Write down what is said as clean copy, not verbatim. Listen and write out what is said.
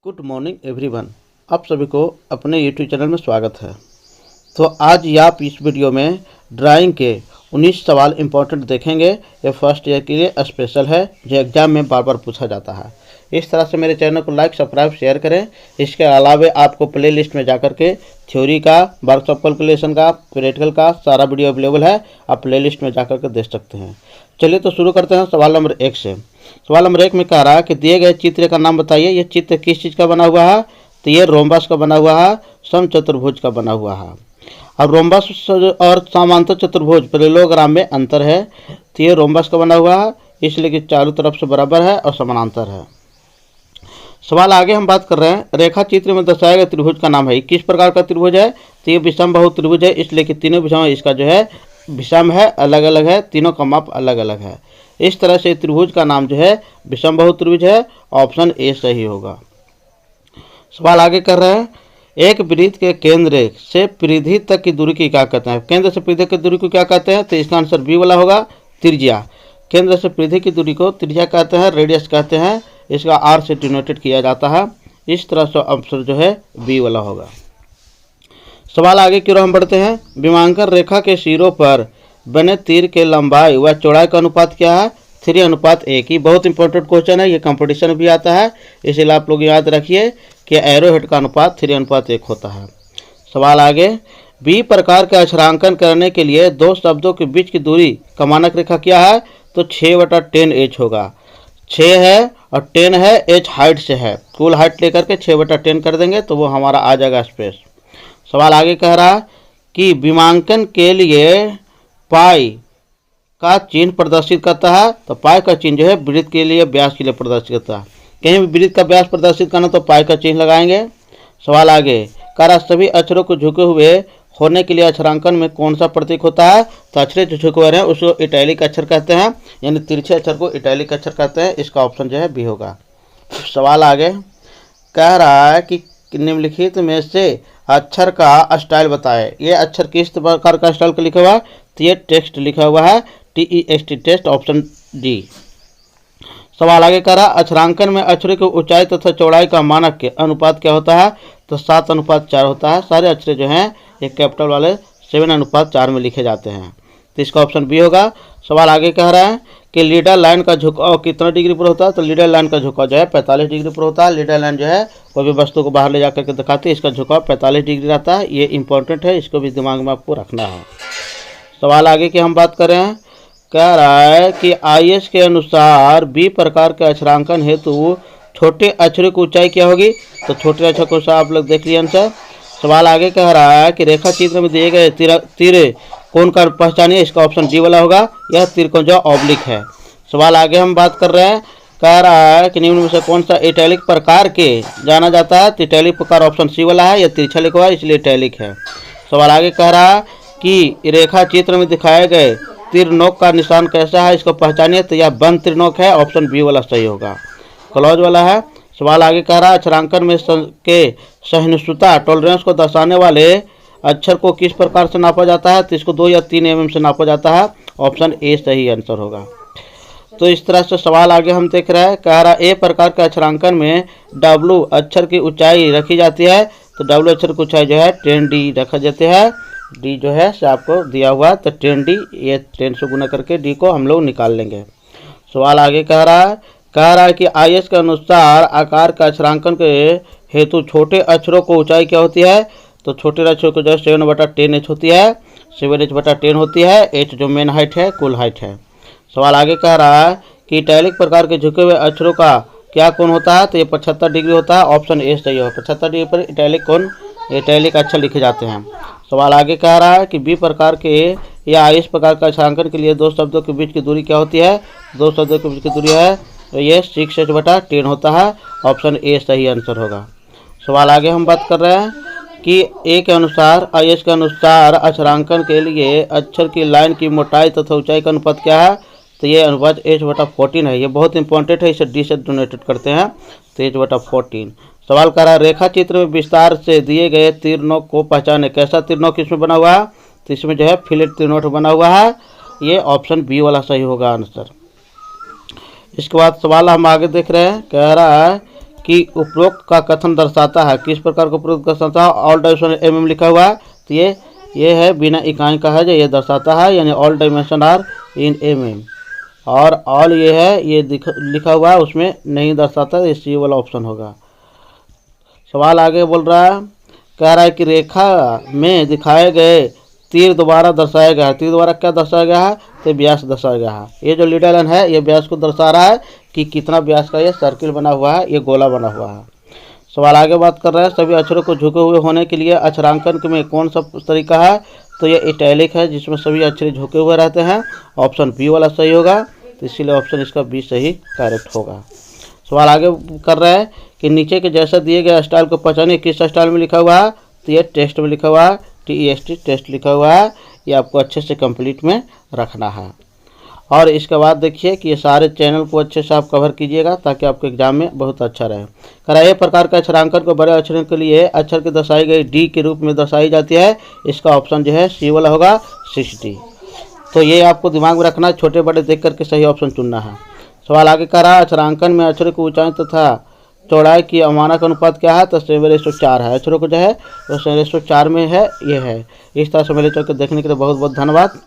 Good morning everyone. आप सभी को अपने यूट्यूब चैनल में स्वागत है। तो आज आप इस वीडियो में ड्राइंग के 19 सवाल इंपॉर्टेंट देखेंगे। ये फर्स्ट ईयर के लिए स्पेशल है, जो एग्जाम में बार बार पूछा जाता है। इस तरह से मेरे चैनल को लाइक, सब्सक्राइब, शेयर करें। इसके अलावा आपको प्ले लिस्ट में जाकर के थ्योरी का, वर्कशॉप कैलकुलेशन का, प्रैक्टिकल का सारा वीडियो अवेलेबल है। आप प्ले लिस्ट में जाकर के देख सकते हैं। चलिए तो शुरू करते हैं सवाल नंबर 1 से। सवाल नंबर 1 में कह रहा है कि दिए गए चित्र का नाम बताइए। ये चित्र किस चीज़ का बना हुआ है? तो ये रोम्बस का बना हुआ है, समचतुर्भुज का बना हुआ है। अब रोम्बस और समांतर चतुर्भुज पैरेललोग्राम में अंतर है। तो ये रोम्बस का बना हुआ है, इसलिए कि चारों तरफ से बराबर है और समानांतर है। सवाल आगे हम बात कर रहे हैं, रेखा चित्र में दर्शाए गए त्रिभुज का नाम है। किस प्रकार का त्रिभुज है? तो ये विषमबाहु त्रिभुज है, इसलिए कि तीनों भुजाएं इसका जो है विषम है, अलग अलग है, तीनों का माप अलग अलग है। इस तरह से त्रिभुज का नाम जो है विषमबाहु त्रिभुज है। ऑप्शन ए सही होगा। सवाल आगे कर रहे हैं, एक वृत्त के केंद्र से परिधि तक की दूरी की क्या कहते हैं? केंद्र से परिधि की दूरी को क्या कहते हैं? तो इसका आंसर बी वाला होगा, त्रिज्या। केंद्र से परिधि की दूरी को त्रिज्या कहते हैं, रेडियस कहते हैं। इसका आर से डिनोटेड किया जाता है। इस तरह से आंसर जो है बी वाला होगा। सवाल आगे की ओर हम बढ़ते हैं, विमांकन रेखा के सिरों पर बने तीर के लंबाई व चौड़ाई का अनुपात क्या है? 3:1। ये बहुत इंपॉर्टेंट क्वेश्चन है, ये कंपटीशन भी आता है, इसलिए आप लोग याद रखिए कि एरो हेड का अनुपात 3:1 होता है। सवाल आगे, बी प्रकार का अक्षरांकन करने के लिए दो शब्दों के बीच की दूरी का मानक रेखा क्या है? तो 6/10 होगा। 6 है और 10 है, h हाइट से है, कुल हाइट लेकर के 6/10 कर देंगे तो वो हमारा आ जाएगा स्पेस। सवाल आगे कह रहा कि विमांकन के लिए पाई का चिन्ह प्रदर्शित करता है। तो पाई का चिन्ह जो है वृत्त के लिए, व्यास के लिए प्रदर्शित करता है। कहीं भी वृत्त का व्यास प्रदर्शित करना तो पाई का चिन्ह लगाएंगे। सवाल आगे कह रहा, सभी अक्षरों को झुके हुए होने के लिए अक्षरांकन में कौन सा प्रतीक होता है? तो अक्षर जो झुके हुए हैं उसको इटैलिक अक्षर कहते हैं, यानी तिरछे अक्षर को इटैलिक अक्षर कहते हैं। इसका ऑप्शन जो है बी होगा। सवाल आगे कह रहा है कि निम्नलिखित में से अक्षर का स्टाइल बताए। ये अक्षर किस प्रकार का स्टाइल का लिखा हुआ है? तो ये टेक्स्ट लिखा हुआ है, TEXT टेक्स्ट, ऑप्शन डी। सवाल आगे कह रहा, अक्षरांकन में अक्षरों की ऊंचाई तथा चौड़ाई का मानक के अनुपात क्या होता है? तो 7:4 होता है। सारे अक्षर जो हैं ये कैपिटल वाले 7:4 में लिखे जाते हैं, तो इसका ऑप्शन बी होगा। सवाल आगे कह रहा है कि लीडर लाइन का झुकाव कितना डिग्री पर होता है? तो लीडर लाइन का झुकाव जो है 45 डिग्री पर होता है। लीडर लाइन जो है कोई भी वस्तु को बाहर ले जाकर के दिखाती है, इसका झुकाव 45 डिग्री रहता है। ये इंपॉर्टेंट है, इसको भी दिमाग में आपको रखना है। सवाल आगे की हम बात करें, कह रहा है कि IS के अनुसार बी प्रकार के अक्षरांकन हेतु छोटे अक्षरों की ऊंचाई क्या होगी? तो छोटे अक्षर को आप लोग देख लिए आंसर। सवाल आगे कह रहा है कि रेखा चित्र में दिए गए तीर कोण का पहचानिए। इसका ऑप्शन डी वाला होगा, यह त्रिकोण जो ऑब्लिक है। सवाल आगे हम बात कर रहे हैं, कह रहा है कि निम्न में से कौन सा इटैलिक प्रकार के जाना जाता है? तो इटैलिक प्रकार ऑप्शन सी वाला है, यह तिरछा लिखा हुआ है इसलिए इटैलिक है। सवाल आगे कह रहा है कि रेखा चित्र में दिखाए गए तीर नोक का निशान कैसा है? इसको पहचानिए। तो यह बंद त्रिनोक है, ऑप्शन बी वाला सही होगा, क्लोज वाला है। सवाल आगे कह रहा है, अक्षरांकन में के सहिष्णुता टॉलरेंस को दर्शाने वाले अक्षर को किस प्रकार से नापा जाता है? तो इसको 2 या 3 mm से नापा जाता है। ऑप्शन ए सही आंसर होगा। तो इस तरह से सवाल आगे हम देख रहे हैं, कह रहा ए प्रकार के अक्षरांकन में W अक्षर की ऊंचाई रखी जाती है। तो W अक्षर की ऊंचाई जो है 10D रखा जाते हैं। डी जो है से आपको दिया हुआ है, तो 10D, ये 10 से गुना करके डी को हम लोग निकाल लेंगे। सवाल आगे कह रहा है कि IS के अनुसार आकार का अक्षरांकन के हेतु छोटे अक्षरों को ऊंचाई क्या होती है? तो छोटे अक्षरों को जो है 7/10 होती है, 7h/10 होती है। h जो मेन हाइट है, कुल हाइट है। सवाल आगे कह रहा है कि इटैलिक प्रकार के झुके हुए अक्षरों का क्या कोण होता है? तो ये 75 डिग्री होता है। ऑप्शन ए सही होगा, 75 डिग्री पर इटैलिक कोण, इटैलिक अक्षर लिखे जाते हैं। सवाल आगे कह रहा है कि बी प्रकार के या इस प्रकार का अक्षरांकन के लिए दो शब्दों के बीच की दूरी क्या होती है? दो शब्दों के बीच की दूरी है, तो ये 6h/10 होता है। ऑप्शन ए सही आंसर होगा। सवाल आगे हम बात कर रहे हैं कि ए के अनुसार, IS के अनुसार अक्षरांकन के लिए अक्षर की लाइन की मोटाई तथा ऊंचाई का अनुपात क्या है? तो ये अनुपात h/14 है। ये बहुत इंपॉर्टेंट है, इसे डी से डोनेटेड करते हैं, तो h/14। सवाल कर रहा है, रेखा चित्र में विस्तार से दिए गए तीर नोक को पहचाने। कैसा तीर नोक इसमें बना हुआ है? तो इसमें जो है फिलेट तीर नोक बना हुआ है। ये ऑप्शन बी वाला सही होगा आंसर। इसके बाद सवाल हम आगे देख रहे हैं, कह रहा है कि उपरोक्त का कथन दर्शाता है, किस प्रकार का उपरोक्त दर्शाता है, ऑल डायमेंशन mm लिखा हुआ है, तो ये है बिना इकाई का है जो ये दर्शाता है, यानी all dimension are in mm। और ऑल ये है, ये लिखा हुआ है उसमें नहीं दर्शाता, ये सी वाला ऑप्शन होगा। सवाल आगे बोल रहा है, कह रहा है कि रेखा में दिखाए गए तीर द्वारा दर्शाया गया है। तीर द्वारा क्या दर्शाया गया है, तो व्यास दर्शाया गया है। ये जो लीडर लाइन है ये व्यास को दर्शा रहा है कि कितना व्यास का ये सर्किल बना हुआ है, ये गोला बना हुआ है। सवाल आगे बात कर रहा है, सभी अक्षरों को झुके हुए होने के लिए अक्षरांकन में कौन सा तरीका है, तो ये इटैलिक है जिसमें सभी अक्षर झुके हुए रहते हैं। ऑप्शन बी वाला सही होगा, तो इसीलिए ऑप्शन इसका बी सही करेक्ट होगा। सवाल आगे कर रहा है कि नीचे के जैसा दिए गए स्टाइल को पहचानिए, किस स्टाइल में लिखा हुआ है, तो ये टेस्ट में लिखा हुआ है, TEST टेस्ट लिखा हुआ है। ये आपको अच्छे से कंप्लीट में रखना है। और इसके बाद देखिए कि ये सारे चैनल को अच्छे से आप कवर कीजिएगा ताकि आपके एग्जाम में बहुत अच्छा रहे। कराए प्रकार का अक्षरांकन को बड़े अक्षरों के लिए अक्षर की दर्शाई गई डी के रूप में दर्शाई जाती है। इसका ऑप्शन जो है सी वाला होगा 60। तो ये आपको दिमाग में रखना है, छोटे बड़े देख करके सही ऑप्शन चुनना है। सवाल आगे कर रहा है, अक्षरांकन में अक्षरों की ऊंचाई तथा चौड़ाई की अमानक अनुपात क्या है, तो 7:4 है। अक्षरों को जो है वो 7:4 में है, ये है। इस तरह से मेरे चौके देखने के लिए बहुत बहुत धन्यवाद।